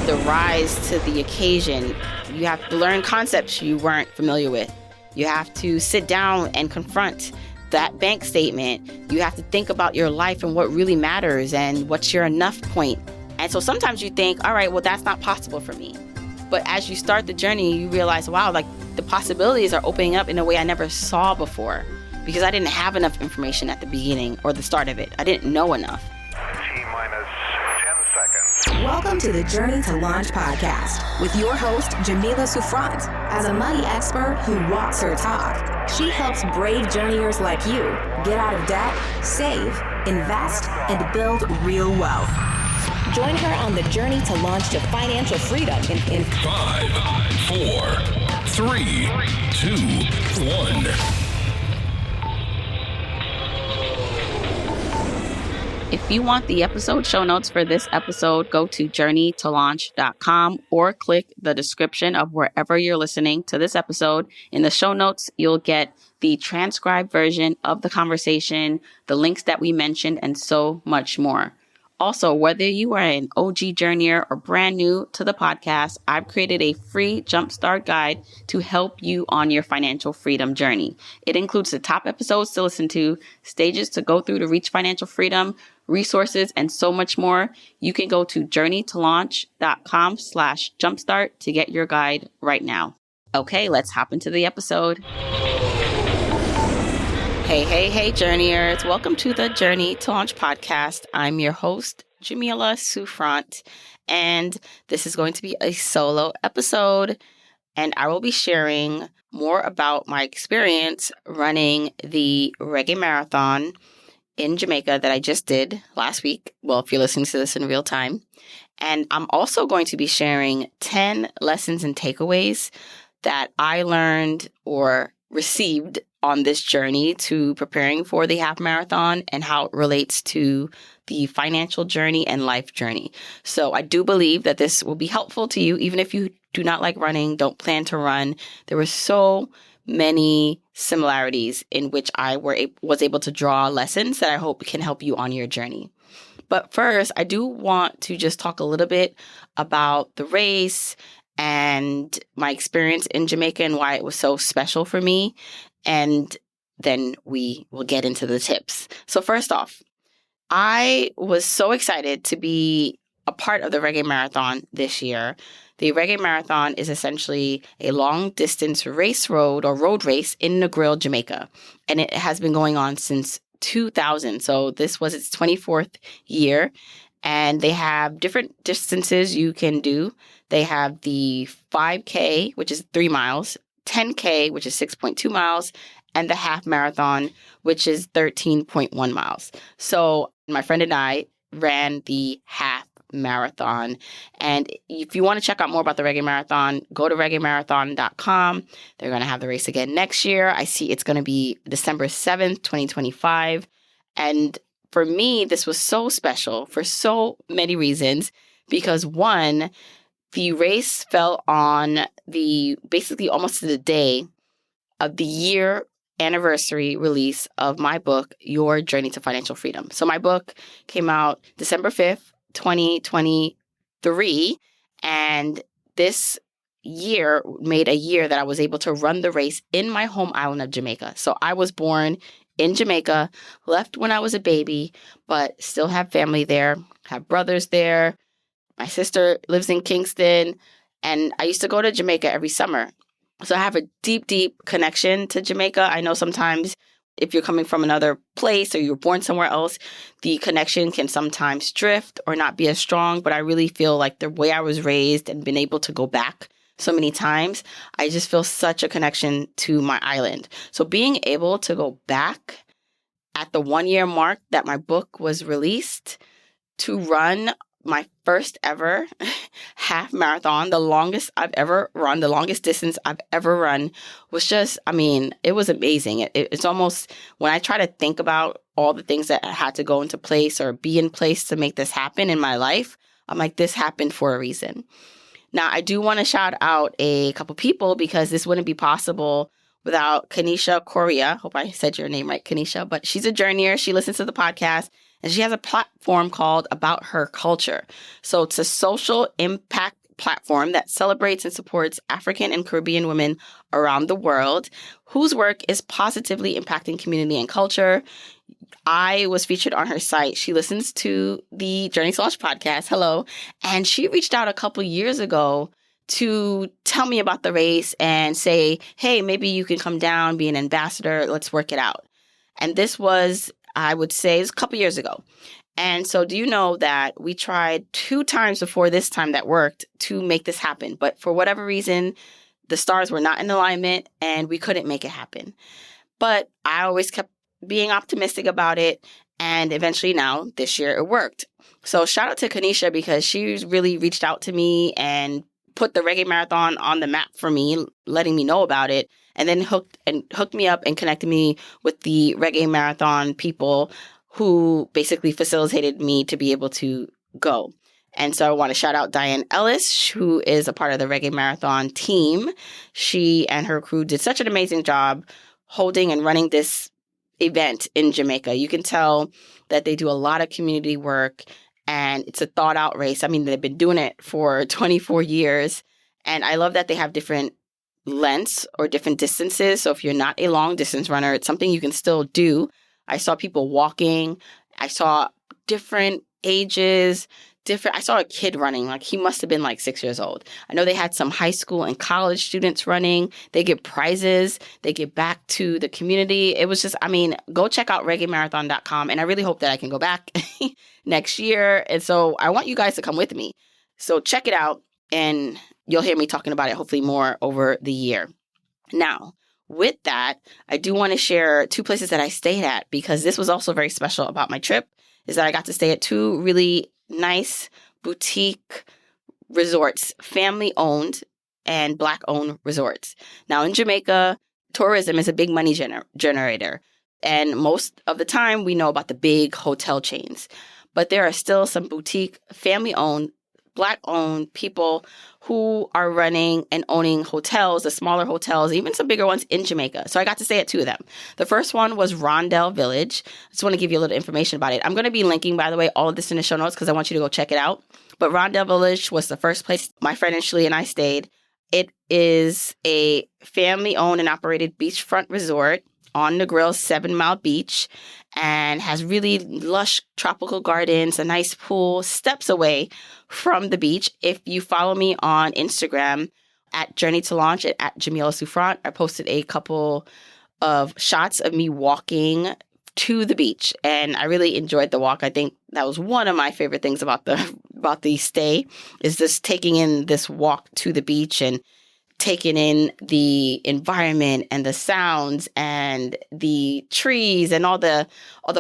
have to rise to the occasion. You have to learn concepts you weren't familiar with. You have to sit down and confront that bank statement. You have to think about your life and what really matters and what's your enough point. And so sometimes you think, all right, well, that's not possible for me. But as you start the journey, you realize, wow, like the possibilities are opening up in a way I never saw before because I didn't have enough information at the beginning or the start of it. I didn't know enough. T-minus 10 seconds. Welcome to the Journey to Launch podcast with your host, Jamila Souffrant. As a money expert who walks her talk, she helps brave journeyers like you get out of debt, save, invest, and build real wealth. Join her on the journey to launch to financial freedom in 5, 4, 3, 2, 1. If you want the episode show notes for this episode, go to journeytolaunch.com or click the description of wherever you're listening to this episode. In the show notes, you'll get the transcribed version of the conversation, the links that we mentioned, and so much more. Also, whether you are an OG journeyer or brand new to the podcast, I've created a free jumpstart guide to help you on your financial freedom journey. It includes the top episodes to listen to, stages to go through to reach financial freedom, resources, and so much more. You can go to journeytolaunch.com/jumpstart to get your guide right now. Okay, let's hop into the episode. Hey, journeyers. Welcome to the Journey to Launch podcast. I'm your host, Jamila Souffrant, and this is going to be a solo episode, and I will be sharing more about my experience running the Reggae Marathon in Jamaica that I just did last week. Well, if you're listening to this in real time. And I'm also going to be sharing 10 lessons and takeaways that I learned or received on this journey to preparing for the half marathon and how it relates to the financial journey and life journey. So I do believe that this will be helpful to you, even if you do not like running, don't plan to run. There were so many similarities in which I was able to draw lessons that I hope can help you on your journey. But first, I do want to just talk a little bit about the race and my experience in Jamaica and why it was so special for me. And then we will get into the tips. So first off, I was so excited to be a part of the Reggae Marathon this year. The Reggae Marathon is essentially a long-distance road race in Negril, Jamaica. And it has been going on since 2000. So this was its 24th year. And they have different distances you can do. They have the 5K, which is 3 miles, 10K, which is 6.2 miles, and the half marathon, which is 13.1 miles. So my friend and I ran the half marathon. And if you want to check out more about the Reggae Marathon, go to reggaemarathon.com. They're going to have the race again next year. I see it's going to be December 7th, 2025. And for me, this was so special for so many reasons because one, the race fell on basically almost to the day of the year anniversary release of my book, Your Journey to Financial Freedom. So my book came out December 5th, 2023. And this year made a year that I was able to run the race in my home island of Jamaica. So I was born in Jamaica, left when I was a baby, but still have family there, have brothers there. My sister lives in Kingston, and I used to go to Jamaica every summer. So I have a deep, deep connection to Jamaica. I know sometimes if you're coming from another place or you're born somewhere else, the connection can sometimes drift or not be as strong. But I really feel like the way I was raised and been able to go back so many times, I just feel such a connection to my island. So being able to go back at the 1-year mark that my book was released to run my first ever half marathon, the longest I've ever run, the longest distance I've ever run was just, it was amazing. It's almost, when I try to think about all the things that had to go into place or be in place to make this happen in my life, I'm like, this happened for a reason. Now, I do want to shout out a couple people because this wouldn't be possible without Kanisha Correa. Hope I said your name right, Kanisha, but she's a journeyer. She listens to the podcast. And she has a platform called About Her Culture. So it's a social impact platform that celebrates and supports African and Caribbean women around the world whose work is positively impacting community and culture. I was featured on her site. She listens to the Journey to Launch podcast. Hello. And she reached out a couple years ago to tell me about the race and say, hey, maybe you can come down, be an ambassador. Let's work it out. And this was, I would say, it was a couple years ago. And so do you know that we tried 2 times before this time that worked to make this happen? But for whatever reason, the stars were not in alignment and we couldn't make it happen. But I always kept being optimistic about it. And eventually now, this year, it worked. So shout out to Kanisha because she really reached out to me and put the Reggae Marathon on the map for me, letting me know about it, and then hooked me up and connected me with the Reggae Marathon people who basically facilitated me to be able to go. And so I want to shout out Diane Ellis, who is a part of the Reggae Marathon team. She and her crew did such an amazing job holding and running this event in Jamaica. You can tell that they do a lot of community work and it's a thought out race. I mean, they've been doing it for 24 years. And I love that they have different lengths or different distances. So if you're not a long distance runner, it's something you can still do. I saw people walking. I saw different ages, I saw a kid running, like he must have been like 6 years old. I know they had some high school and college students running. They get prizes. They get back to the community. It was just, I mean, go check out reggaemarathon.com. And I really hope that I can go back next year. And so I want you guys to come with me. So check it out and you'll hear me talking about it hopefully more over the year. Now, with that, I do want to share 2 places that I stayed at because this was also very special about my trip, is that I got to stay at 2 really nice boutique resorts, family-owned and Black-owned resorts. Now, in Jamaica, tourism is a big money generator. And most of the time, we know about the big hotel chains. But there are still some boutique, family-owned, Black-owned people who are running and owning hotels, the smaller hotels, even some bigger ones in Jamaica. So I got to stay at 2 of them. The first one was Rondel Village. I just want to give you a little information about it. I'm going to be linking, by the way, all of this in the show notes because I want you to go check it out. But Rondel Village was the first place my friend Ashley and I stayed. It is a family-owned and operated beachfront resort on Negril 7 Mile Beach and has really lush tropical gardens, a nice pool, steps away from the beach. If you follow me on Instagram at Journey to Launch at Jamila Souffrant, I posted a couple of shots of me walking to the beach and I really enjoyed the walk. I think that was one of my favorite things about the stay is just taking in this walk to the beach and taking in the environment and the sounds and the trees and all the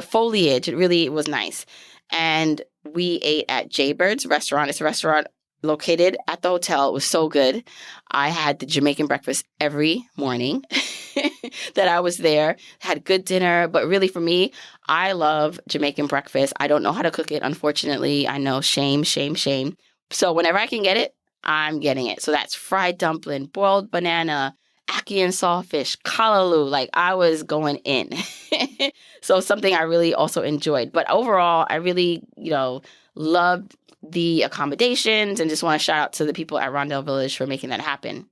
foliage. It really was nice. And we ate at Jaybird's restaurant. It's a restaurant located at the hotel. It was so good. I had the Jamaican breakfast every morning that I was there. Had good dinner. But really for me, I love Jamaican breakfast. I don't know how to cook it, unfortunately. I know, shame. So whenever I can get it, I'm getting it. So that's fried dumpling, boiled banana, ackee and saltfish, callaloo. Like I was going in. So something I really also enjoyed. But overall, I really, loved the accommodations and just want to shout out to the people at Rondel Village for making that happen.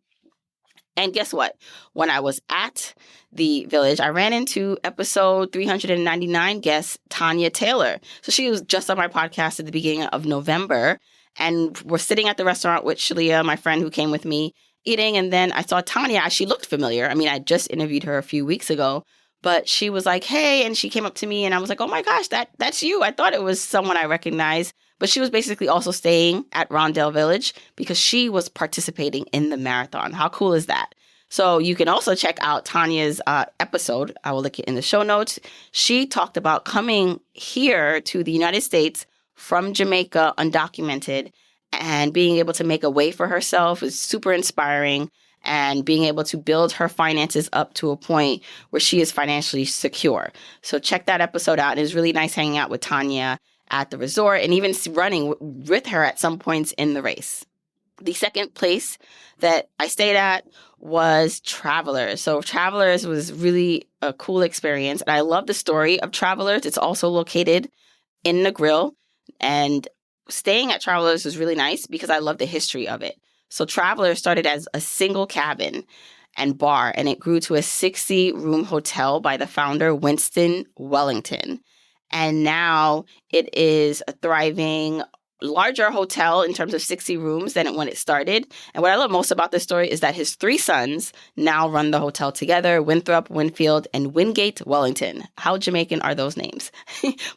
And guess what? When I was at the village, I ran into episode 399 guest Tanya Taylor. So she was just on my podcast at the beginning of November. And we're sitting at the restaurant with Shalia, my friend who came with me, eating. And then I saw Tanya. She looked familiar. I mean, I just interviewed her a few weeks ago. But she was like, hey, and she came up to me and I was like, oh my gosh, that's you. I thought it was someone I recognized. But she was basically also staying at Rondel Village because she was participating in the marathon. How cool is that? So you can also check out Tanya's episode. I will link it in the show notes. She talked about coming here to the United States from Jamaica undocumented and being able to make a way for herself is super inspiring. And being able to build her finances up to a point where she is financially secure. So check that episode out. It was really nice hanging out with Tanya at the resort and even running with her at some points in the race. The second place that I stayed at was Travelers. So Travelers was really a cool experience. And I love the story of Travelers. It's also located in Negril. And staying at Travelers was really nice because I love the history of it. So Travelers started as a single cabin and bar, and it grew to a 60-room hotel by the founder, Winston Wellington. And now it is a thriving, larger hotel in terms of 60 rooms than when it started. And what I love most about this story is that his 3 sons now run the hotel together: Winthrop, Winfield, and Wingate Wellington. How Jamaican are those names?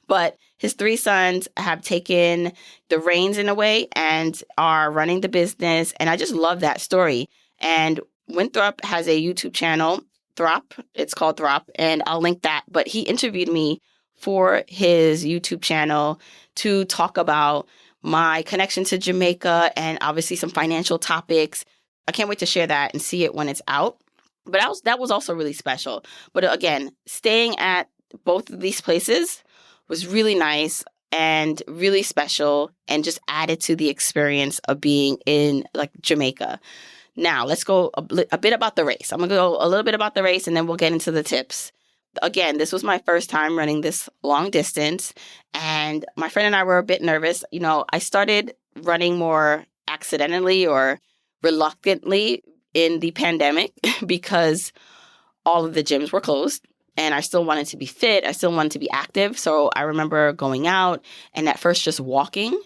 But his 3 sons have taken the reins in a way and are running the business. And I just love that story. And Winthrop has a YouTube channel, Throp. It's called Throp, and I'll link that. But he interviewed me for his YouTube channel to talk about my connection to Jamaica and obviously some financial topics. I can't wait to share that and see it when it's out. But that was also really special. But again, staying at both of these places was really nice and really special and just added to the experience of being in like Jamaica. Now, let's go a bit about the race. I'm going to go a little bit about the race and then we'll get into the tips. Again, this was my first time running this long distance, and my friend and I were a bit nervous. You know, I started running more accidentally or reluctantly in the pandemic because all of the gyms were closed. And I still wanted to be fit. I still wanted to be active. So I remember going out and at first just walking.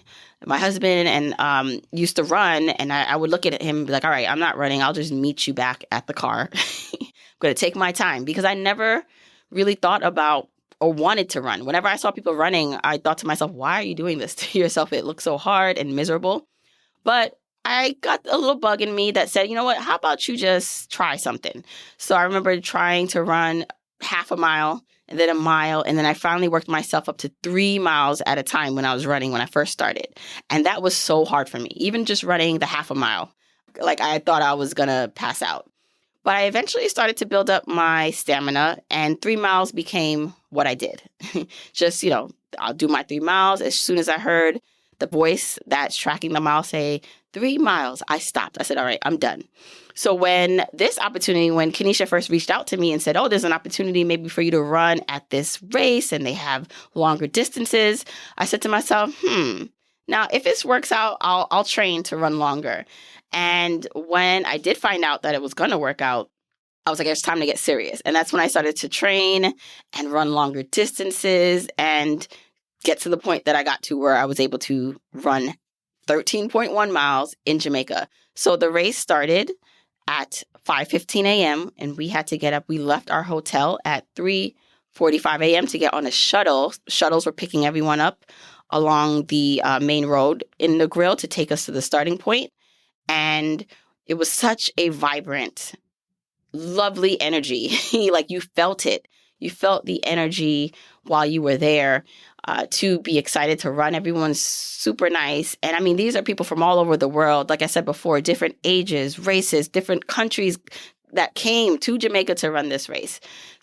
My husband and used to run, and I would look at him and be like, all right, I'm not running. I'll just meet you back at the car. I'm going to take my time because I never really thought about or wanted to run. Whenever I saw people running, I thought to myself, why are you doing this to yourself? It looks so hard and miserable. But I got a little bug in me that said, you know what, how about you just try something? So I remember trying to run half a mile and then a mile. And then I finally worked myself up to 3 miles at a time when I was running when I first started. And that was so hard for me, even just running the half a mile. Like I thought I was going to pass out. But I eventually started to build up my stamina, and 3 miles became what I did. Just, you know, I'll do my 3 miles. As soon as I heard the voice that's tracking the mile say 3 miles, I stopped. I said, all right, I'm done. So when Kenesha first reached out to me and said, oh, there's an opportunity maybe for you to run at this race and they have longer distances, I said to myself, now if this works out, I'll train to run longer. And when I did find out that it was going to work out, I was like, it's time to get serious. And that's when I started to train and run longer distances and get to the point that I got to where I was able to run 13.1 miles in Jamaica. So the race started at 5:15 a.m. and we had to get up. We left our hotel at 3:45 a.m. to get on a shuttle. Shuttles were picking everyone up along the main road in Negril to take us to the starting point. And it was such a vibrant, lovely energy. Like you felt it. You felt the energy while you were there to be excited to run. Everyone's super nice. And I mean, these are people from all over the world. Like I said before, different ages, races, different countries that came to Jamaica to run this race.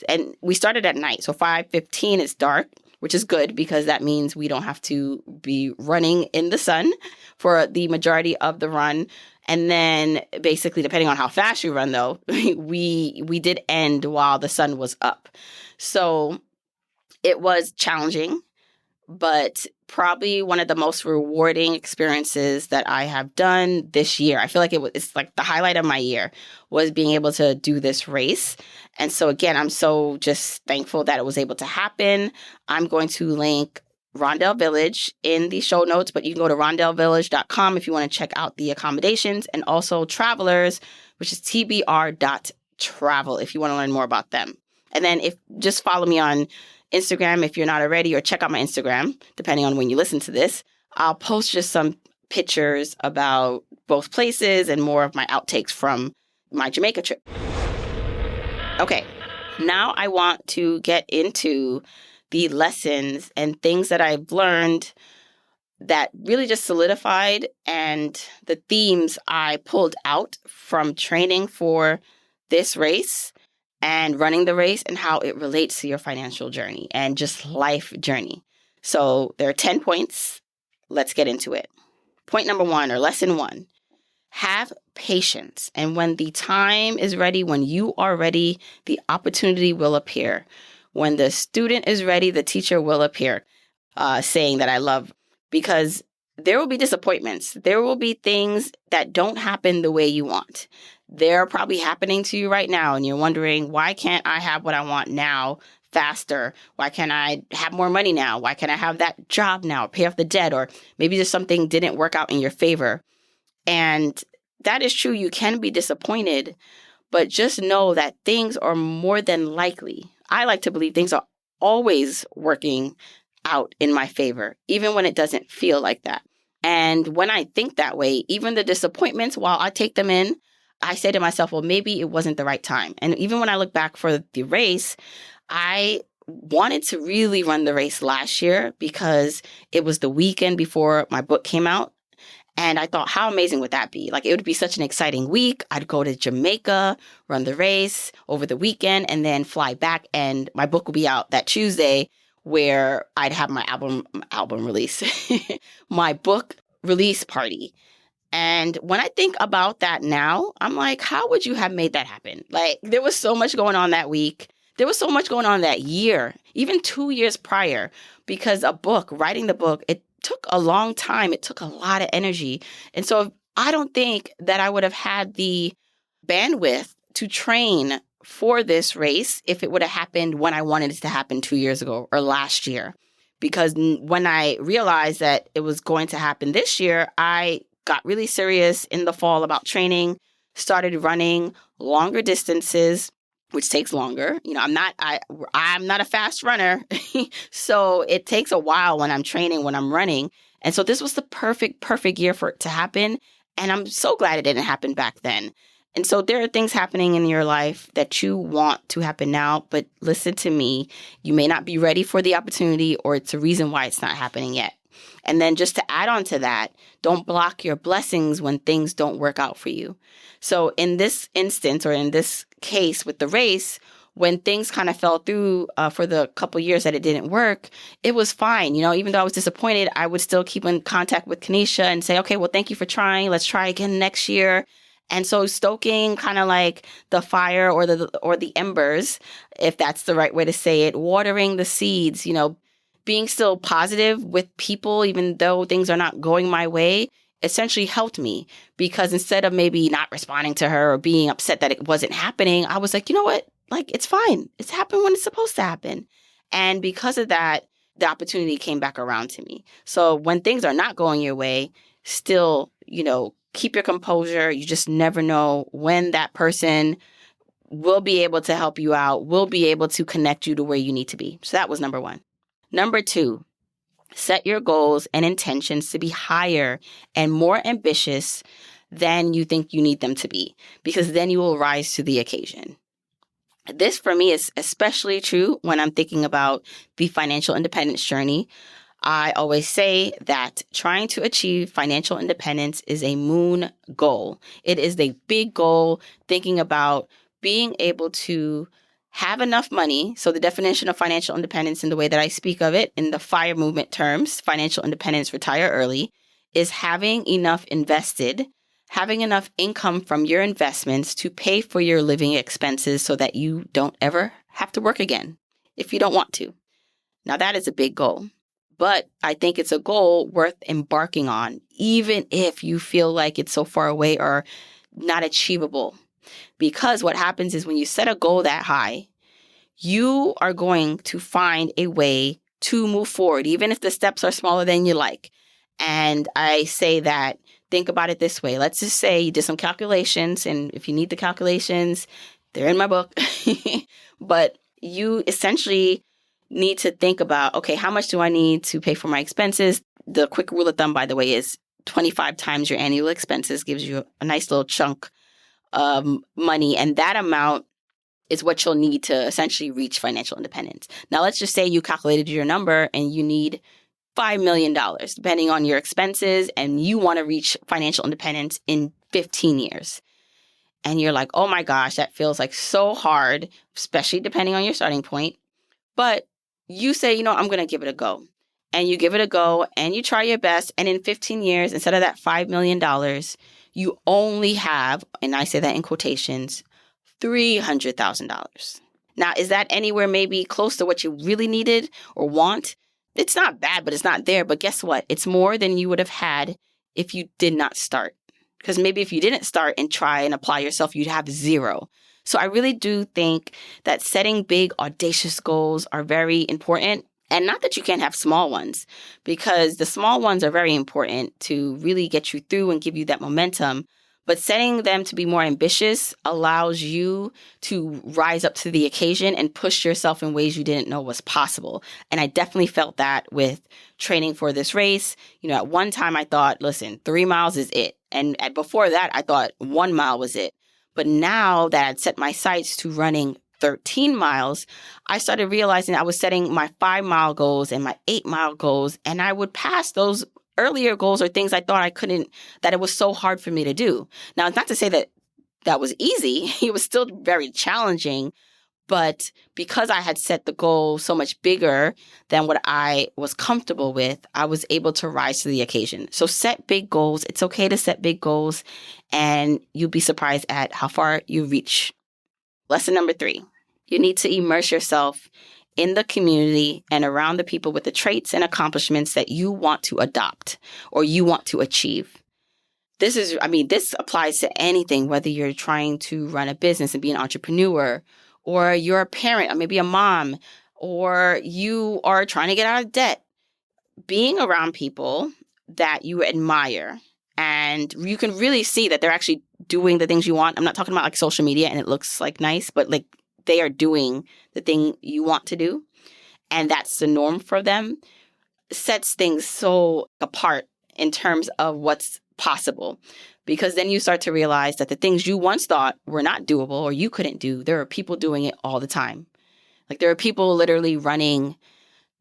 And we started at night. So 5:15, it's dark, which is good because that means we don't have to be running in the sun for the majority of the run. And then basically, depending on how fast you run, though, we did end while the sun was up. So it was challenging, but probably one of the most rewarding experiences that I have done this year. I feel like it's like the highlight of my year was being able to do this race. And so again, I'm so just thankful that it was able to happen. I'm going to link Rondel Village in the show notes, but you can go to rondelvillage.com if you want to check out the accommodations, and also Travelers, which is tbr.travel if you want to learn more about them. And then just follow me on Instagram if you're not already, or check out my Instagram, depending on when you listen to this. I'll post just some pictures about both places and more of my outtakes from my Jamaica trip. Okay, now I want to get into the lessons and things that I've learned that really just solidified and the themes I pulled out from training for this race and running the race and how it relates to your financial journey and just life journey. So there are 10 points. Let's get into it. Point number 1, or lesson 1, have patience. And when the time is ready, when you are ready, the opportunity will appear. When the student is ready, the teacher will appear. saying that I love, because there will be disappointments. There will be things that don't happen the way you want. They're probably happening to you right now, and you're wondering, why can't I have what I want now faster? Why can't I have more money now? Why can't I have that job now, pay off the debt? Or maybe just something didn't work out in your favor. And that is true. You can be disappointed, but just know that things are more than likely. I like to believe things are always working out in my favor, even when it doesn't feel like that. And when I think that way, even the disappointments, while I take them in, I say to myself, well, maybe it wasn't the right time. And even when I look back for the race, I wanted to really run the race last year because it was the weekend before my book came out. And I thought, how amazing would that be? Like, it would be such an exciting week. I'd go to Jamaica, run the race over the weekend, and then fly back. And my book will be out that Tuesday, where I'd have my album release, my book release party. And when I think about that now, I'm like, how would you have made that happen? Like, there was so much going on that week. There was so much going on that year, even 2 years prior, because writing the book, it took a long time. It took a lot of energy. And so I don't think that I would have had the bandwidth to train for this race if it would have happened when I wanted it to happen 2 years ago or last year. Because when I realized that it was going to happen this year, I got really serious in the fall about training, started running longer distances, which takes longer. You know, I'm not a fast runner. So it takes a while when I'm training, when I'm running. And so this was the perfect year for it to happen. And I'm so glad it didn't happen back then. And so there are things happening in your life that you want to happen now, but listen to me, you may not be ready for the opportunity, or it's a reason why it's not happening yet. And then just to add on to that, don't block your blessings when things don't work out for you. So in this instance, or in this case with the race, when things kind of fell through for the couple years that it didn't work, it was fine. You know, even though I was disappointed, I would still keep in contact with Kanisha and say, okay, well, thank you for trying. Let's try again next year. And so stoking kind of like the fire or the embers, if that's the right way to say it, watering the seeds, you know, being still positive with people, even though things are not going my way, essentially helped me, because instead of maybe not responding to her or being upset that it wasn't happening, I was like, you know what? Like, it's fine. It's happened when it's supposed to happen. And because of that, the opportunity came back around to me. So when things are not going your way, still, you know, keep your composure. You just never know when that person will be able to help you out, will be able to connect you to where you need to be. So that was number one. Number two, set your goals and intentions to be higher and more ambitious than you think you need them to be, because then you will rise to the occasion. This for me is especially true when I'm thinking about the financial independence journey. I always say that trying to achieve financial independence is a moon goal. It is a big goal, thinking about being able to have enough money. So the definition of financial independence in the way that I speak of it in the FIRE movement terms, financial independence, retire early, is having enough invested, having enough income from your investments to pay for your living expenses so that you don't ever have to work again if you don't want to. Now that is a big goal. But I think it's a goal worth embarking on, even if you feel like it's so far away or not achievable. Because what happens is when you set a goal that high, you are going to find a way to move forward, even if the steps are smaller than you like. And I say that, think about it this way. Let's just say you did some calculations, and if you need the calculations, they're in my book. But you essentially need to think about, okay, how much do I need to pay for my expenses? The quick rule of thumb, by the way, is 25 times your annual expenses gives you a nice little chunk of money. And that amount is what you'll need to essentially reach financial independence. Now, let's just say you calculated your number and you need $5 million, depending on your expenses, and you want to reach financial independence in 15 years. And you're like, oh my gosh, that feels like so hard, especially depending on your starting point. But you say, you know, I'm going to give it a go. And you give it a go and you try your best. And in 15 years, instead of that $5 million, you only have, and I say that in quotations, $300,000. Now, is that anywhere maybe close to what you really needed or want? it's not bad, but it's not there. But guess what? It's more than you would have had if you did not start. Because maybe if you didn't start and try and apply yourself, you'd have 0. So I really do think that setting big, audacious goals are very important. And not that you can't have small ones, because the small ones are very important to really get you through and give you that momentum. But setting them to be more ambitious allows you to rise up to the occasion and push yourself in ways you didn't know was possible. And I definitely felt that with training for this race. At one time I thought, listen, 3 miles is it. And before that, I thought 1 mile was it. But now that I'd set my sights to running 13 miles, I started realizing I was setting my 5-mile goals and my 8-mile goals, and I would pass those earlier goals or things I thought I couldn't, that it was so hard for me to do. Now, it's not to say that that was easy. It was still very challenging. But because I had set the goal so much bigger than what I was comfortable with, I was able to rise to the occasion. So set big goals. It's okay to set big goals, and you'll be surprised at how far you reach. Lesson number 3, you need to immerse yourself in the community and around the people with the traits and accomplishments that you want to adopt or you want to achieve. This applies to anything, whether you're trying to run a business and be an entrepreneur, or you're a parent, or maybe a mom, or you are trying to get out of debt. Being around people that you admire and you can really see that they're actually doing the things you want. I'm not talking about like social media and it looks like nice, but like they are doing the thing you want to do, and that's the norm for them, sets things so apart in terms of what's possible. Because then you start to realize that the things you once thought were not doable or you couldn't do, there are people doing it all the time. Like there are people literally running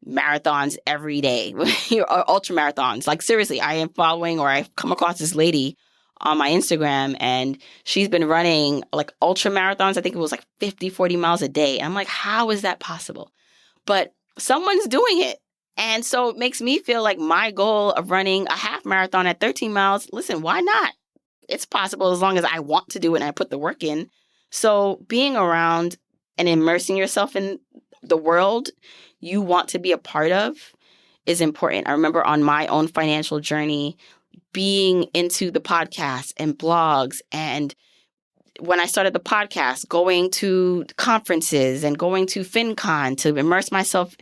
marathons every day, or ultra marathons. Like seriously, I am following, or I've come across this lady on my Instagram, and she's been running like ultra marathons. I think it was like 50, 40 miles a day. And I'm like, how is that possible? But someone's doing it. And so it makes me feel like my goal of running a half marathon at 13 miles, listen, why not? It's possible as long as I want to do it and I put the work in. So being around and immersing yourself in the world you want to be a part of is important. I remember on my own financial journey, being into the podcast and blogs, and when I started the podcast, going to conferences and going to FinCon to immerse myself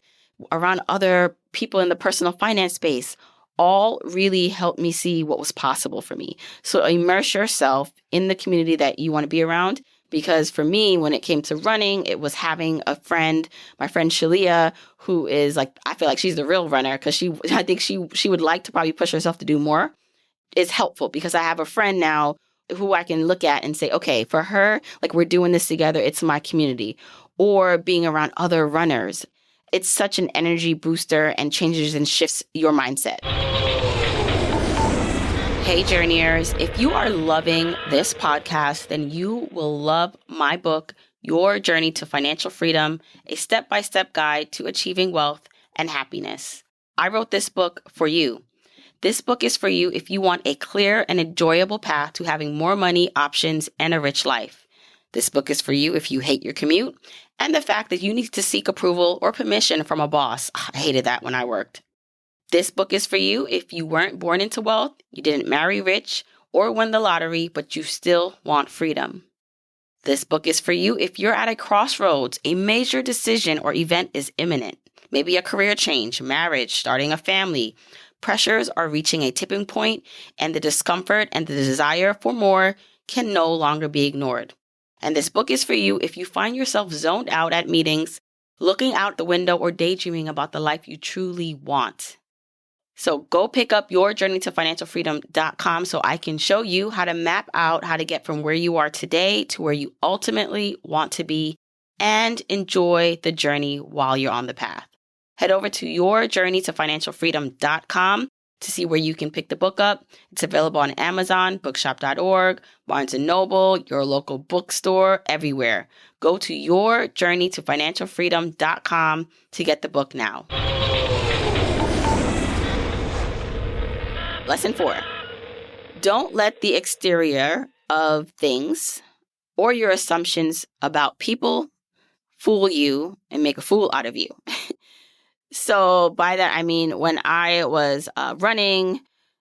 around other people in the personal finance space, all really helped me see what was possible for me. So immerse yourself in the community that you want to be around. Because for me, when it came to running, it was having a friend, my friend Shalia, who is like, I feel like she's the real runner, because I think she would like to probably push herself to do more. Is helpful because I have a friend now who I can look at and say, okay, for her, like we're doing this together. It's my community. Or being around other runners. It's such an energy booster and changes and shifts your mindset. Hey, Journeyers, if you are loving this podcast, then you will love my book, Your Journey to Financial Freedom, a step-by-step guide to achieving wealth and happiness. I wrote this book for you. This book is for you if you want a clear and enjoyable path to having more money, options, and a rich life. This book is for you if you hate your commute and the fact that you need to seek approval or permission from a boss. I hated that when I worked. This book is for you if you weren't born into wealth, you didn't marry rich, or win the lottery, but you still want freedom. This book is for you if you're at a crossroads, a major decision or event is imminent. Maybe a career change, marriage, starting a family. Pressures are reaching a tipping point, and the discomfort and the desire for more can no longer be ignored. And this book is for you if you find yourself zoned out at meetings, looking out the window or daydreaming about the life you truly want. So go pick up Your Journey to Financial Freedom.com so I can show you how to map out how to get from where you are today to where you ultimately want to be and enjoy the journey while you're on the path. Head over to yourjourneytofinancialfreedom.com to see where you can pick the book up. It's available on Amazon, bookshop.org, Barnes & Noble, your local bookstore, everywhere. Go to yourjourneytofinancialfreedom.com to get the book now. Lesson 4. Don't let the exterior of things or your assumptions about people fool you and make a fool out of you. So by that, I mean, when I was running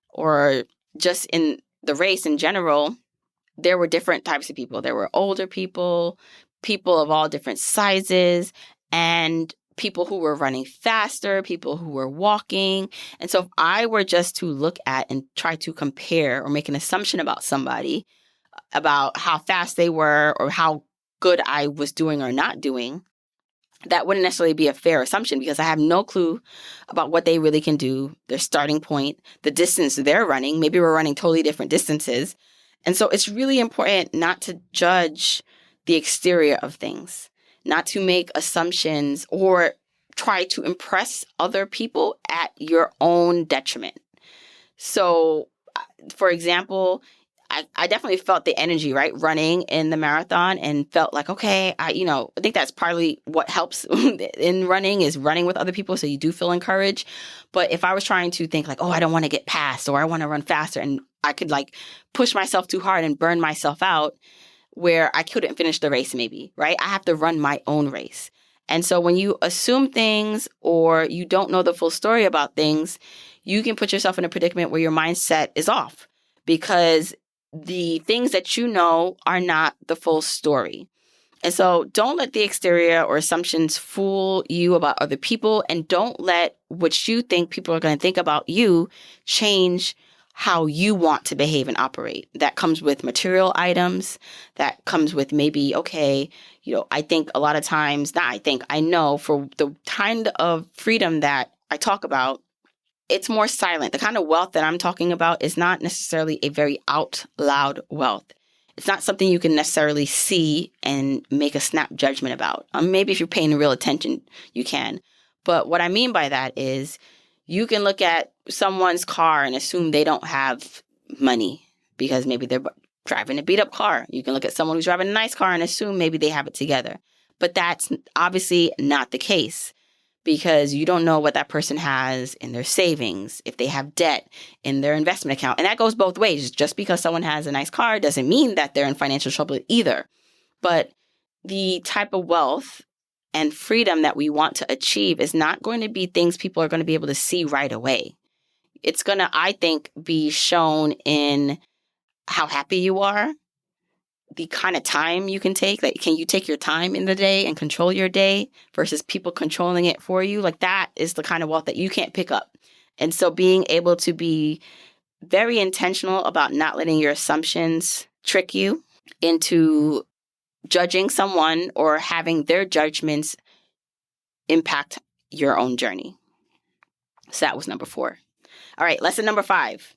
or just in the race in general, there were different types of people. There were older people, people of all different sizes, and people who were running faster, people who were walking. And so if I were just to look at and try to compare or make an assumption about somebody, about how fast they were or how good I was doing or not doing, that wouldn't necessarily be a fair assumption because I have no clue about what they really can do, their starting point, the distance they're running. Maybe we're running totally different distances. And so it's really important not to judge the exterior of things, not to make assumptions or try to impress other people at your own detriment. So, for example, I definitely felt the energy, right? Running in the marathon and felt like, okay, I think that's partly what helps in running is running with other people. So you do feel encouraged. But if I was trying to think like, oh, I don't want to get past or I want to run faster and I could like push myself too hard and burn myself out where I couldn't finish the race maybe, right? I have to run my own race. And so when you assume things or you don't know the full story about things, you can put yourself in a predicament where your mindset is off because the things that you know are not the full story. And so don't let the exterior or assumptions fool you about other people, and don't let what you think people are going to think about you change how you want to behave and operate. That comes with material items. That comes with maybe, okay, I think a lot of times, I know for the kind of freedom that I talk about, it's more silent. The kind of wealth that I'm talking about is not necessarily a very out loud wealth. It's not something you can necessarily see and make a snap judgment about. Maybe if you're paying real attention, you can. But what I mean by that is you can look at someone's car and assume they don't have money because maybe they're driving a beat up car. You can look at someone who's driving a nice car and assume maybe they have it together. But that's obviously not the case, because you don't know what that person has in their savings, if they have debt in their investment account. And that goes both ways. Just because someone has a nice car doesn't mean that they're in financial trouble either. But the type of wealth and freedom that we want to achieve is not going to be things people are going to be able to see right away. It's going to, I think, be shown in how happy you are, the kind of time you can take. Like, can you take your time in the day and control your day versus people controlling it for you? Like, that is the kind of wealth that you can't pick up. And so being able to be very intentional about not letting your assumptions trick you into judging someone or having their judgments impact your own journey. So that was number 4. All right, lesson number 5.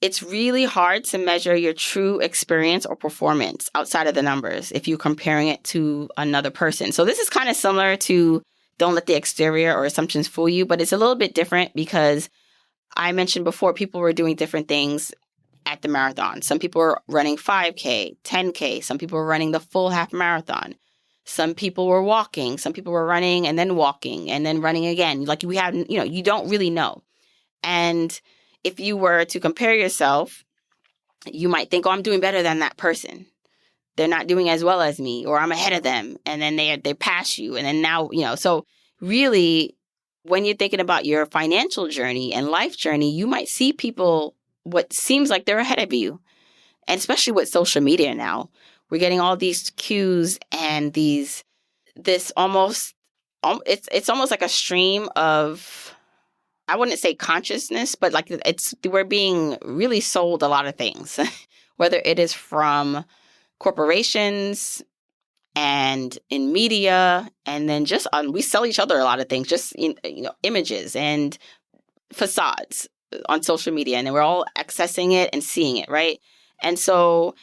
It's really hard to measure your true experience or performance outside of the numbers if you're comparing it to another person. So this is kind of similar to don't let the exterior or assumptions fool you, but it's a little bit different because I mentioned before people were doing different things at the marathon. Some people were running 5K, 10K. Some people were running the full half marathon. Some people were walking. Some people were running and then walking and then running again. Like we have, you don't really know. And if you were to compare yourself, you might think, oh, I'm doing better than that person. They're not doing as well as me, or I'm ahead of them. And then they pass you. And then now, so really, when you're thinking about your financial journey and life journey, you might see people what seems like they're ahead of you. And especially with social media now, we're getting all these cues and this almost, it's almost like a stream of, I wouldn't say consciousness, but like we're being really sold a lot of things, whether it is from corporations and in media, and then just we sell each other a lot of things, just images and facades on social media, and then we're all accessing it and seeing it, right? And so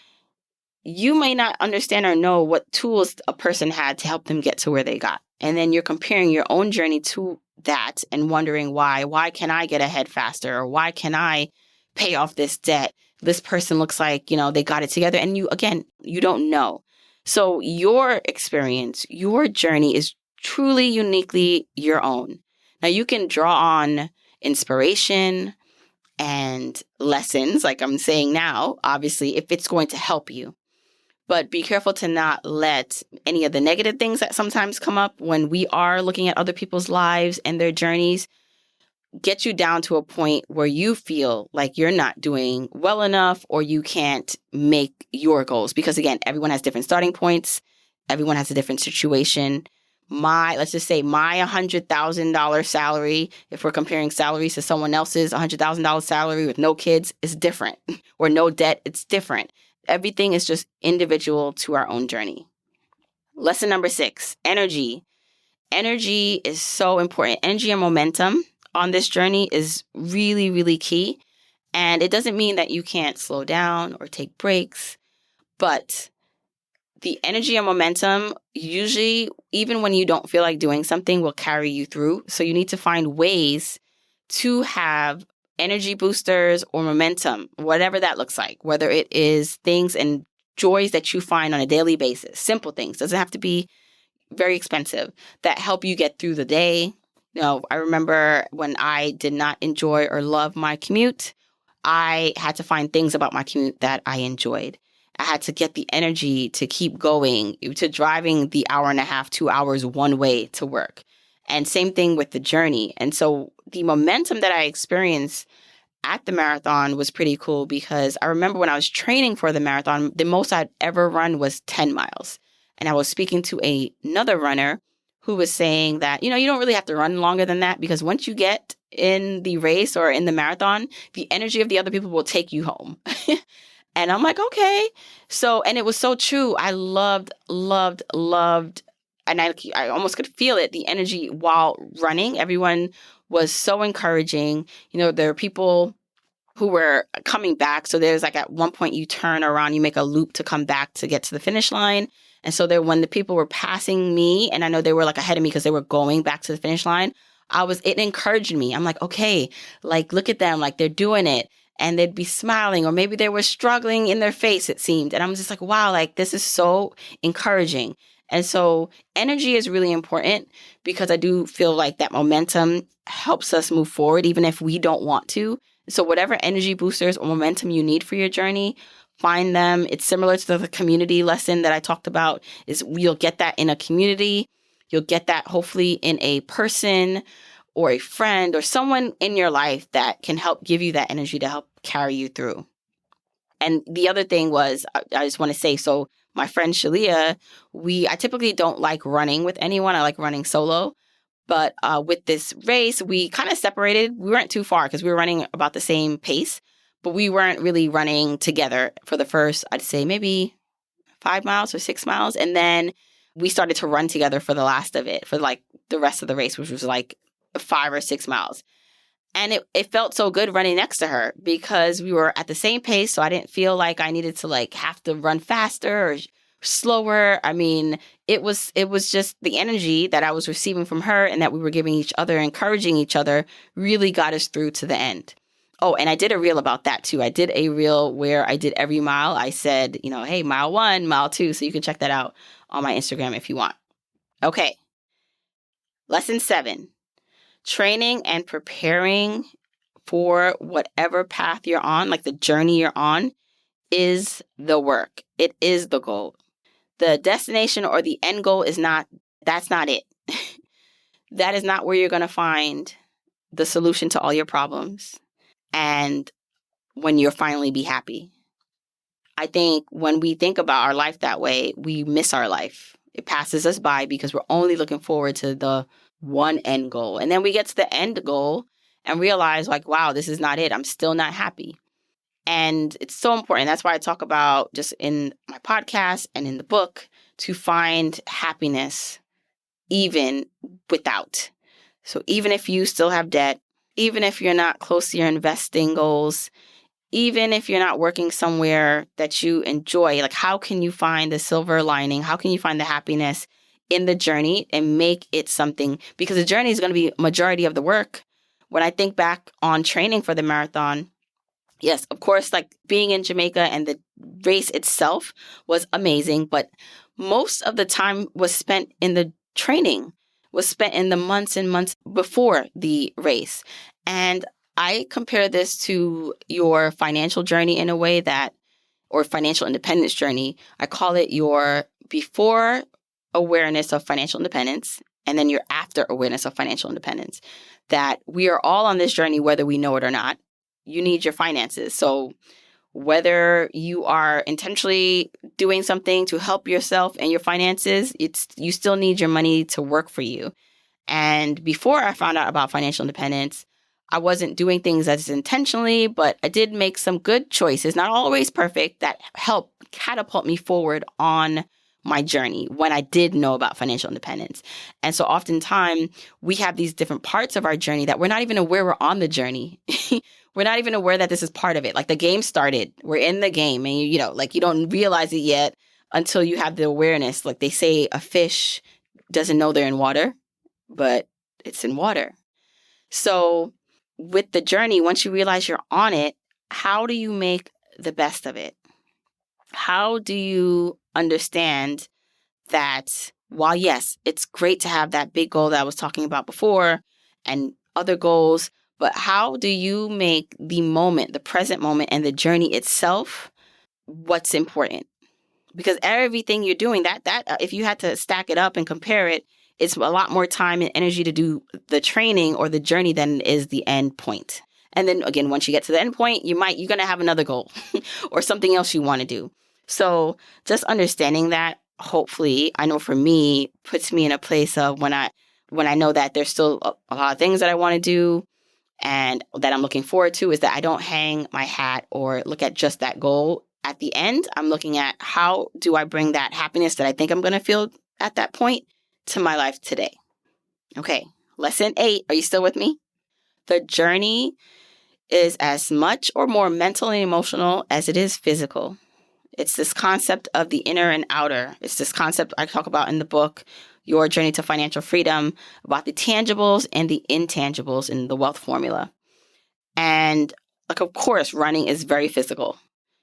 you may not understand or know what tools a person had to help them get to where they got. And then you're comparing your own journey to that and wondering why can I get ahead faster? Or why can I pay off this debt? This person looks like, they got it together. And you don't know. So your experience, your journey is truly uniquely your own. Now you can draw on inspiration and lessons, like I'm saying now, obviously, if it's going to help you. But be careful to not let any of the negative things that sometimes come up when we are looking at other people's lives and their journeys get you down to a point where you feel like you're not doing well enough or you can't make your goals. Because again, everyone has different starting points. Everyone has a different situation. Let's just say my $100,000 salary, if we're comparing salaries to someone else's $100,000 salary with no kids, is different. Or no debt, it's different. Everything is just individual to our own journey. Lesson number 6, energy. Energy is so important. Energy and momentum on this journey is really, really key. And it doesn't mean that you can't slow down or take breaks, but the energy and momentum usually, even when you don't feel like doing something, will carry you through. So you need to find ways to have energy boosters or momentum, whatever that looks like, whether it is things and joys that you find on a daily basis, simple things, doesn't have to be very expensive, that help you get through the day. I remember when I did not enjoy or love my commute, I had to find things about my commute that I enjoyed. I had to get the energy to keep going, to driving the hour and a half, 2 hours one way to work. And same thing with the journey. And so the momentum that I experienced at the marathon was pretty cool because I remember when I was training for the marathon, the most I'd ever run was 10 miles. And I was speaking to another runner who was saying that, you don't really have to run longer than that because once you get in the race or in the marathon, the energy of the other people will take you home. And I'm like, okay. So, and it was so true. I loved, and I almost could feel it, the energy while running. Everyone was so encouraging. There are people who were coming back. So there's like at one point you turn around, you make a loop to come back to get to the finish line. And so when the people were passing me, and I know they were like ahead of me because they were going back to the finish line, it encouraged me. I'm like, okay, like, look at them, like they're doing it. And they'd be smiling, or maybe they were struggling in their face, it seemed. And I'm just like, wow, like this is so encouraging. And so energy is really important because I do feel like that momentum helps us move forward, even if we don't want to. So whatever energy boosters or momentum you need for your journey, find them. It's similar to the community lesson that I talked about, is you'll get that in a community. You'll get that hopefully in a person or a friend or someone in your life that can help give you that energy to help carry you through. And the other thing was, I just want to say, so my friend Shalia, I typically don't like running with anyone. I like running solo. But with this race, we kind of separated. We weren't too far because we were running about the same pace, but we weren't really running together for the first, I'd say maybe 5 miles or 6 miles. And then we started to run together for the last of it, for like the rest of the race, which was like 5 or 6 miles. And it felt so good running next to her because we were at the same pace. So I didn't feel like I needed to like have to run faster or slower. I mean, it was just the energy that I was receiving from her and that we were giving each other, encouraging each other, really got us through to the end. Oh, and I did a reel about that too. I did a reel where I did every mile. I said, hey, mile 1, mile 2. So you can check that out on my Instagram if you want. Okay. Lesson 7. Training and preparing for whatever path you're on, like the journey you're on, is the work. It is the goal. The destination or the end goal that's not it. That is not where you're going to find the solution to all your problems and when you'll finally be happy. I think when we think about our life that way, we miss our life. It passes us by because we're only looking forward to the one end goal. And then we get to the end goal and realize like, wow, this is not it. I'm still not happy. And it's so important. That's why I talk about just in my podcast and in the book to find happiness even without. So even if you still have debt, even if you're not close to your investing goals, even if you're not working somewhere that you enjoy, like how can you find the silver lining? How can you find the happiness in the journey and make it something? Because the journey is going to be majority of the work. When I think back on training for the marathon, yes, of course, like being in Jamaica and the race itself was amazing, but most of the time was spent in the training, was spent in the months and months before the race. And I compare this to your financial journey in a way that or financial independence journey, I call it your before awareness of financial independence and then your after awareness of financial independence. That we are all on this journey, whether we know it or not. You need your finances. So whether you are intentionally doing something to help yourself and your finances, you still need your money to work for you. And before I found out about financial independence, I wasn't doing things as intentionally, but I did make some good choices, not always perfect, that helped catapult me forward on my journey when I did know about financial independence. And so oftentimes we have these different parts of our journey that we're not even aware we're on the journey. We're not even aware that this is part of it. Like the game started, we're in the game and you don't realize it yet until you have the awareness. Like they say a fish doesn't know they're in water, but it's in water. So with the journey, once you realize you're on it, how do you make the best of it? How do you understand that while, yes, it's great to have that big goal that I was talking about before and other goals, but how do you make the moment, the present moment and the journey itself what's important? Because everything you're doing, that if you had to stack it up and compare it, it's a lot more time and energy to do the training or the journey than is the end point. And then again, once you get to the end point, you're going to have another goal or something else you want to do. So just understanding that, hopefully, I know for me, puts me in a place of when I know that there's still a lot of things that I want to do and that I'm looking forward to, is that I don't hang my hat or look at just that goal. At the end, I'm looking at how do I bring that happiness that I think I'm going to feel at that point to my life today. Okay, lesson 8. Are you still with me? The journey is as much or more mental and emotional as it is physical. It's this concept of the inner and outer. It's this concept I talk about in the book, Your Journey to Financial Freedom, about the tangibles and the intangibles in the wealth formula. And of course, running is very physical.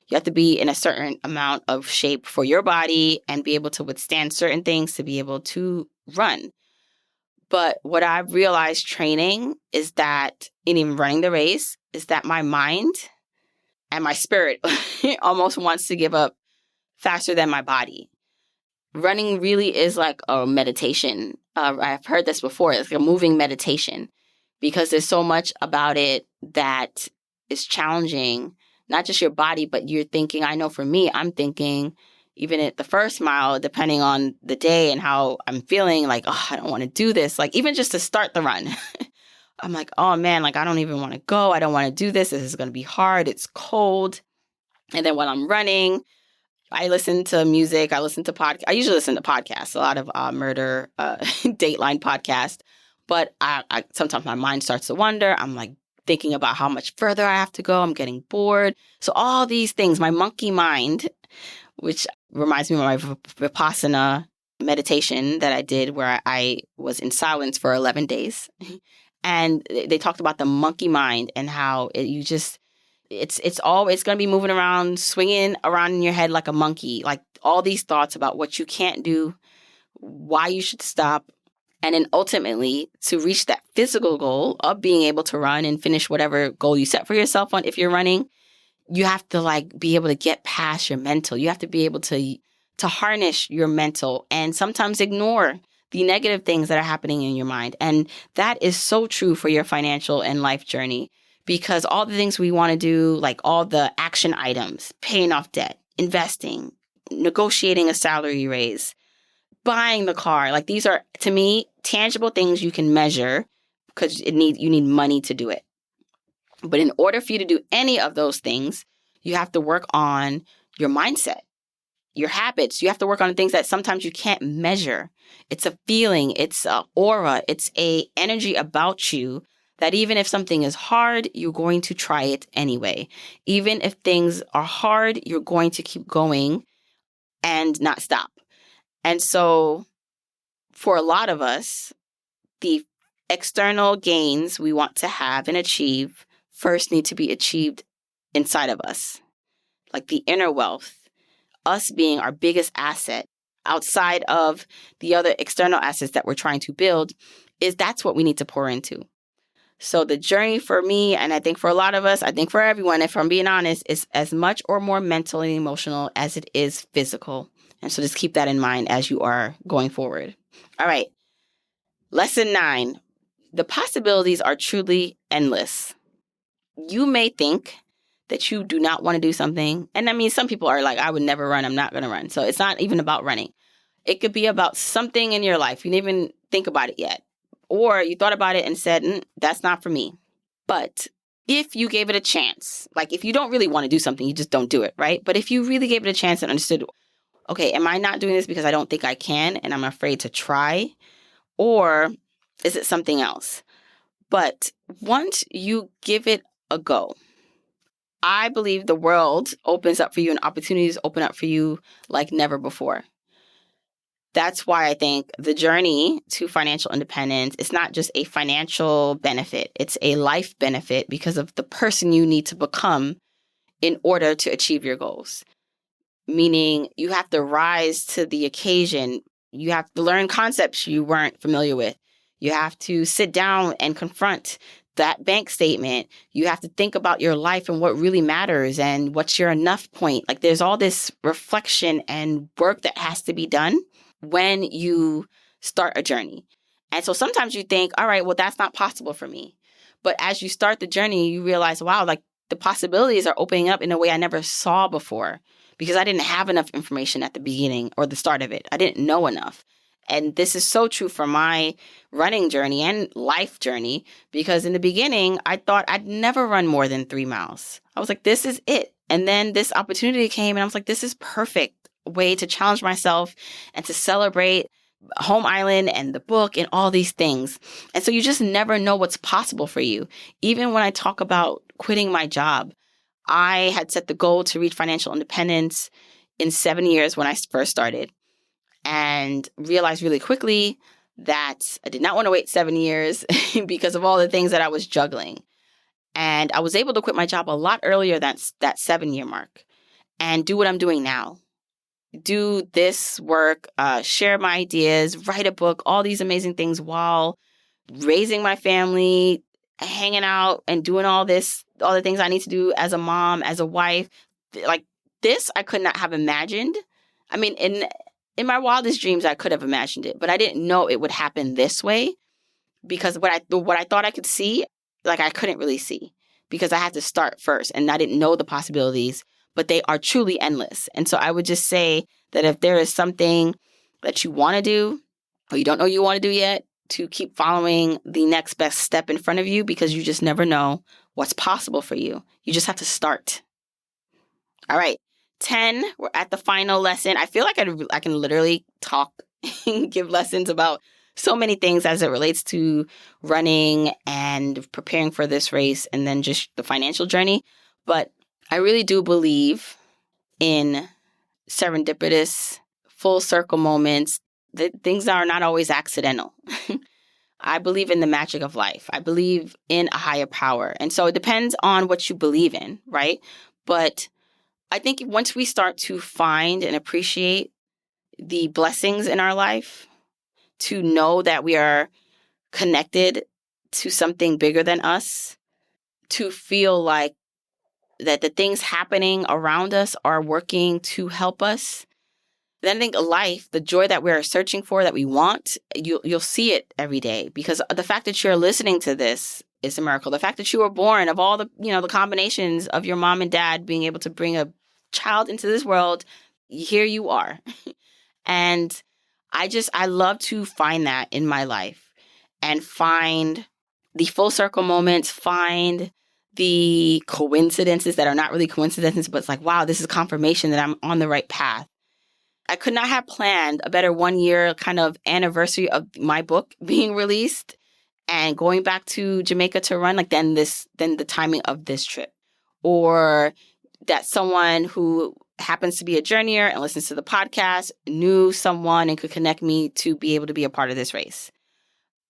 You have to be in a certain amount of shape for your body and be able to withstand certain things to be able to run. But what I've realized training is that, in even running the race, is that my mind and my spirit almost wants to give up faster than my body. Running really is like a meditation. I've heard this before. It's like a moving meditation because there's so much about it that is challenging, not just your body, but you're thinking. I know for me, I'm thinking even at the first mile, depending on the day and how I'm feeling, like, oh, I don't want to do this. Like even just to start the run, I'm like, oh man, like I don't even want to go. I don't want to do this. This is going to be hard. It's cold. And then while I'm running, I listen to music. I listen to podcasts. I usually listen to podcasts, a lot of murder, Dateline podcasts. But I sometimes my mind starts to wander. I'm like thinking about how much further I have to go. I'm getting bored. So all these things, my monkey mind, which reminds me of my Vipassana meditation that I did where I was in silence for 11 days. And they talked about the monkey mind and how it's going to be moving around, swinging around in your head like a monkey, like all these thoughts about what you can't do, why you should stop. And then ultimately to reach that physical goal of being able to run and finish whatever goal you set for yourself on, if you're running, you have to like be able to get past your mental. You have to be able to harness your mental and sometimes ignore the negative things that are happening in your mind. And that is so true for your financial and life journey, because all the things we want to do, like all the action items, paying off debt, investing, negotiating a salary raise, buying the car, like these are, to me, tangible things you can measure because you need money to do it. But in order for you to do any of those things, you have to work on your mindset, your habits. You have to work on things that sometimes you can't measure. It's a feeling, it's an aura, it's a energy about you that even if something is hard, you're going to try it anyway. Even if things are hard, you're going to keep going and not stop. And so for a lot of us, the external gains we want to have and achieve first need to be achieved inside of us, like the inner wealth, us being our biggest asset outside of the other external assets that we're trying to build, is that's what we need to pour into. So the journey for me, and I think for a lot of us, I think for everyone, if I'm being honest, is as much or more mental and emotional as it is physical. And so just keep that in mind as you are going forward. All right. Lesson 9. The possibilities are truly endless. You may think that you do not want to do something. And I mean, some people are like, I would never run. I'm not going to run. So it's not even about running. It could be about something in your life. You didn't even think about it yet. Or you thought about it and said, that's not for me. But if you gave it a chance, like if you don't really want to do something, you just don't do it, right? But if you really gave it a chance and understood, okay, am I not doing this because I don't think I can and I'm afraid to try? Or is it something else? But once you give it a go, I believe the world opens up for you and opportunities open up for you like never before. That's why I think the journey to financial independence is not just a financial benefit. It's a life benefit because of the person you need to become in order to achieve your goals. Meaning you have to rise to the occasion. You have to learn concepts you weren't familiar with. You have to sit down and confront that bank statement. You have to think about your life and what really matters and what's your enough point. Like there's all this reflection and work that has to be done when you start a journey. And so sometimes you think, all right, well, that's not possible for me. But as you start the journey, you realize, wow, like the possibilities are opening up in a way I never saw before because I didn't have enough information at the beginning or the start of it. I didn't know enough. And this is so true for my running journey and life journey, because in the beginning, I thought I'd never run more than 3 miles. I was like, this is it. And then this opportunity came and I was like, this is perfect way to challenge myself and to celebrate Home Island and the book and all these things. And so you just never know what's possible for you. Even when I talk about quitting my job, I had set the goal to reach financial independence in 7 years when I first started. And realized really quickly that I did not want to wait 7 years because of all the things that I was juggling. And I was able to quit my job a lot earlier than that 7-year mark and do what I'm doing now. Do this work, share my ideas, write a book, all these amazing things while raising my family, hanging out and doing all the things I need to do as a mom, as a wife. Like this, I could not have imagined. I mean, in my wildest dreams, I could have imagined it, but I didn't know it would happen this way because what I thought I could see, like I couldn't really see because I had to start first and I didn't know the possibilities, but they are truly endless. And so I would just say that if there is something that you want to do or you don't know you want to do yet, to keep following the next best step in front of you because you just never know what's possible for you. You just have to start. All right. 10, we're at the final lesson. I feel like I can literally talk and give lessons about so many things as it relates to running and preparing for this race and then just the financial journey. But I really do believe in serendipitous, full circle moments, that things are not always accidental. I believe in the magic of life. I believe in a higher power. And so it depends on what you believe in, right? But I think once we start to find and appreciate the blessings in our life, to know that we are connected to something bigger than us, to feel like that the things happening around us are working to help us, then I think life, the joy that we're searching for, that we want, you'll see it every day. Because the fact that you're listening to this is a miracle. The fact that you were born, of all the, the combinations of your mom and dad being able to bring a child into this world, here you are. And I love to find that in my life and find the full circle moments, find the coincidences that are not really coincidences, but it's like, wow, this is confirmation that I'm on the right path. I could not have planned a better 1 year kind of anniversary of my book being released and going back to Jamaica to run, like than the timing of this trip. Or that someone who happens to be a journeyer and listens to the podcast knew someone and could connect me to be able to be a part of this race.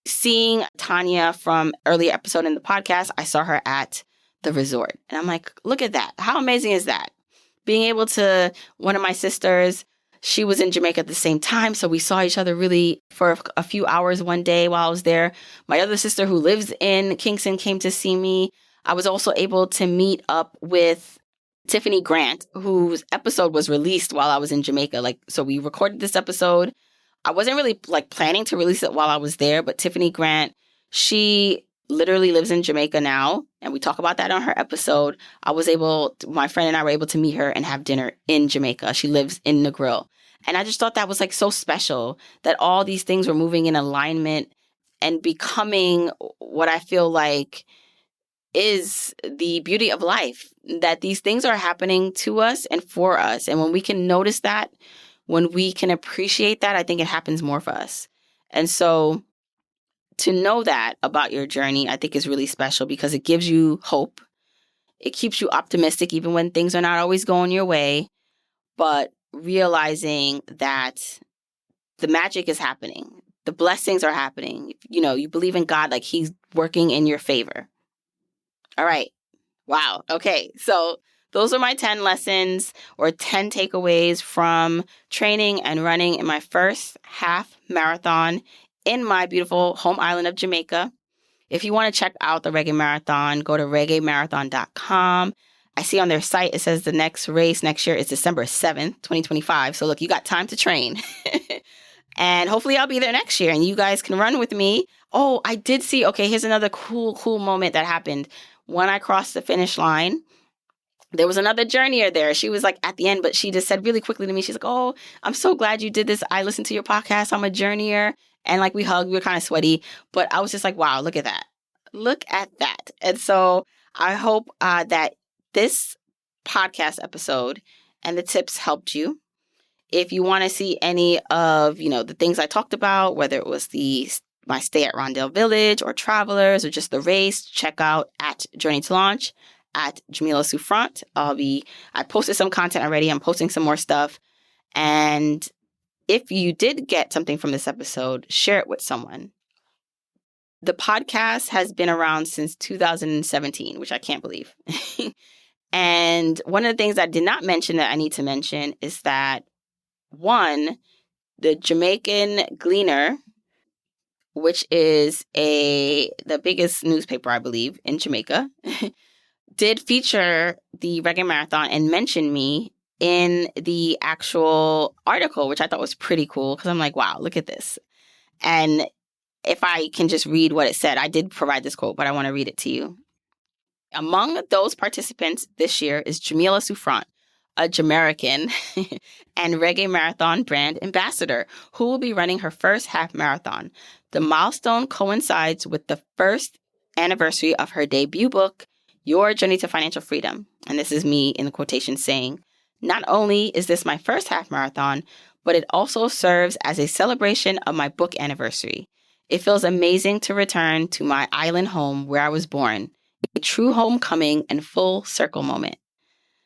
Seeing Tanya from earlier episode in the podcast, I saw her at the resort. And I'm like, look at that. How amazing is that? Being able to, one of my sisters She was in Jamaica at the same time, so we saw each other really for a few hours one day while I was there. My other sister who lives in Kingston came to see me. I was also able to meet up with Tiffany Grant, whose episode was released while I was in Jamaica. So we recorded this episode. I wasn't really planning to release it while I was there, but Tiffany Grant, she literally lives in Jamaica now, and we talk about that on her episode. My friend and I were able to meet her and have dinner in Jamaica. She lives in Negril. And I just thought that was so special that all these things were moving in alignment and becoming what I feel like is the beauty of life, that these things are happening to us and for us. And when we can notice that, when we can appreciate that, I think it happens more for us. And so to know that about your journey, I think is really special because it gives you hope. It keeps you optimistic even when things are not always going your way, but realizing that the magic is happening. The blessings are happening. You believe in God, he's working in your favor. All right. Wow. Okay. So those are my 10 lessons or 10 takeaways from training and running in my first half marathon in my beautiful home island of Jamaica. If you want to check out the Reggae Marathon, go to reggaemarathon.com. I see on their site, it says the next race next year is December 7th, 2025. So look, you got time to train. And hopefully I'll be there next year and you guys can run with me. Oh, I did see, here's another cool moment that happened. When I crossed the finish line, there was another journeyer there. She was at the end, but she just said really quickly to me, she's like, oh, I'm so glad you did this. I listened to your podcast. I'm a journeyer. And we hugged, we were kind of sweaty, but I was just wow, look at that. Look at that. And so I hope that this podcast episode and the tips helped you. If you want to see any of, the things I talked about, whether it was my stay at Rondel Village or Travelers or just the race, check out at Journey to Launch at Jamila Souffrant. I posted some content already. I'm posting some more stuff. And if you did get something from this episode, share it with someone. The podcast has been around since 2017, which I can't believe. And one of the things I did not mention that I need to mention is that, one, the Jamaican Gleaner, which is the biggest newspaper, I believe, in Jamaica, did feature the Reggae Marathon and mention me in the actual article, which I thought was pretty cool because I'm wow, look at this. And if I can just read what it said, I did provide this quote, but I want to read it to you. Among those participants this year is Jamila Souffrant, a Jamaican and Reggae Marathon brand ambassador who will be running her first half marathon. The milestone coincides with the first anniversary of her debut book, Your Journey to Financial Freedom. And this is me in the quotation saying, not only is this my first half marathon, but it also serves as a celebration of my book anniversary. It feels amazing to return to my island home where I was born, a true homecoming and full circle moment.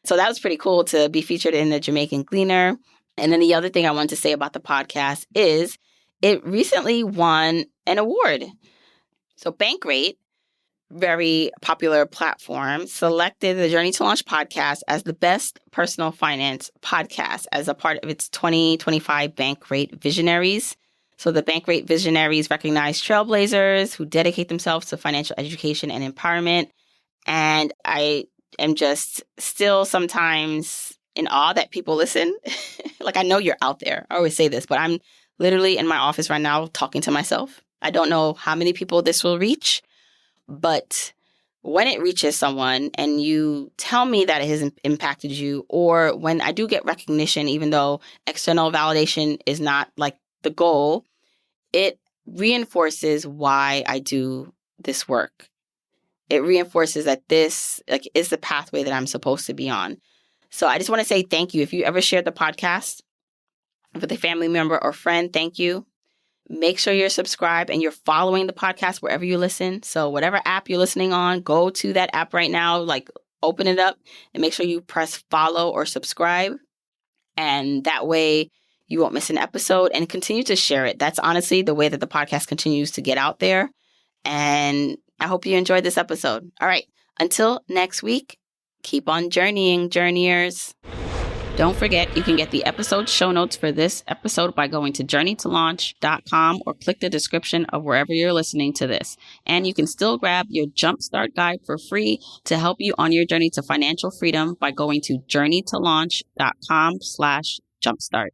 So that was pretty cool to be featured in the Jamaican Gleaner. And then the other thing I wanted to say about the podcast is it recently won an award. So Bankrate, very popular platform, selected the Journey to Launch podcast as the best personal finance podcast as a part of its 2025 Bankrate Visionaries. So the Bankrate Visionaries recognize trailblazers who dedicate themselves to financial education and empowerment. And I am just still sometimes in awe that people listen. I know you're out there. I always say this, but I'm literally in my office right now talking to myself. I don't know how many people this will reach. But when it reaches someone and you tell me that it has impacted you, or when I do get recognition, even though external validation is not the goal, it reinforces why I do this work. It reinforces that this is the pathway that I'm supposed to be on. So I just want to say thank you. If you ever shared the podcast with a family member or friend, thank you. Make sure you're subscribed and you're following the podcast wherever you listen. So whatever app you're listening on, go to that app right now, open it up and make sure you press follow or subscribe. And that way you won't miss an episode and continue to share it. That's honestly the way that the podcast continues to get out there. And I hope you enjoyed this episode. All right. Until next week, keep on journeying, journeyers. Don't forget, you can get the episode show notes for this episode by going to journeytolaunch.com or click the description of wherever you're listening to this. And you can still grab your Jumpstart Guide for free to help you on your journey to financial freedom by going to journeytolaunch.com/jumpstart.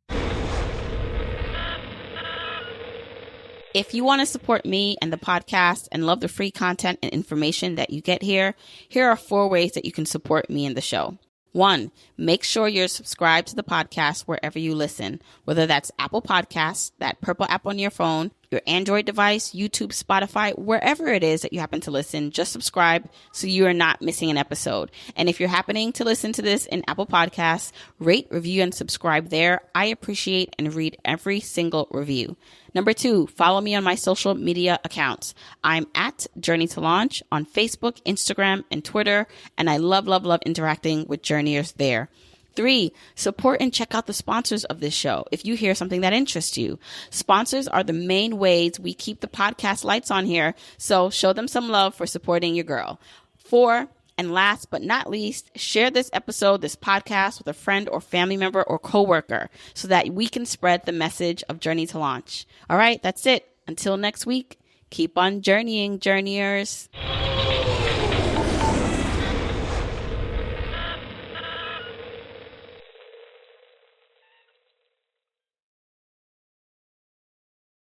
If you want to support me and the podcast and love the free content and information that you get here are 4 ways that you can support me and the show. 1, make sure you're subscribed to the podcast wherever you listen, whether that's Apple Podcasts, that purple app on your phone, your Android device, YouTube, Spotify, wherever it is that you happen to listen, just subscribe so you are not missing an episode. And if you're happening to listen to this in Apple Podcasts, rate, review, and subscribe there. I appreciate and read every single review. Number 2, follow me on my social media accounts. I'm at Journey to Launch on Facebook, Instagram, and Twitter, and I love interacting with journeyers there. 3, support and check out the sponsors of this show if you hear something that interests you. Sponsors are the main ways we keep the podcast lights on here, so show them some love for supporting your girl. 4, and last but not least, share this episode, this podcast with a friend or family member or coworker so that we can spread the message of Journey to Launch. All right, that's it. Until next week, keep on journeying, journeyers.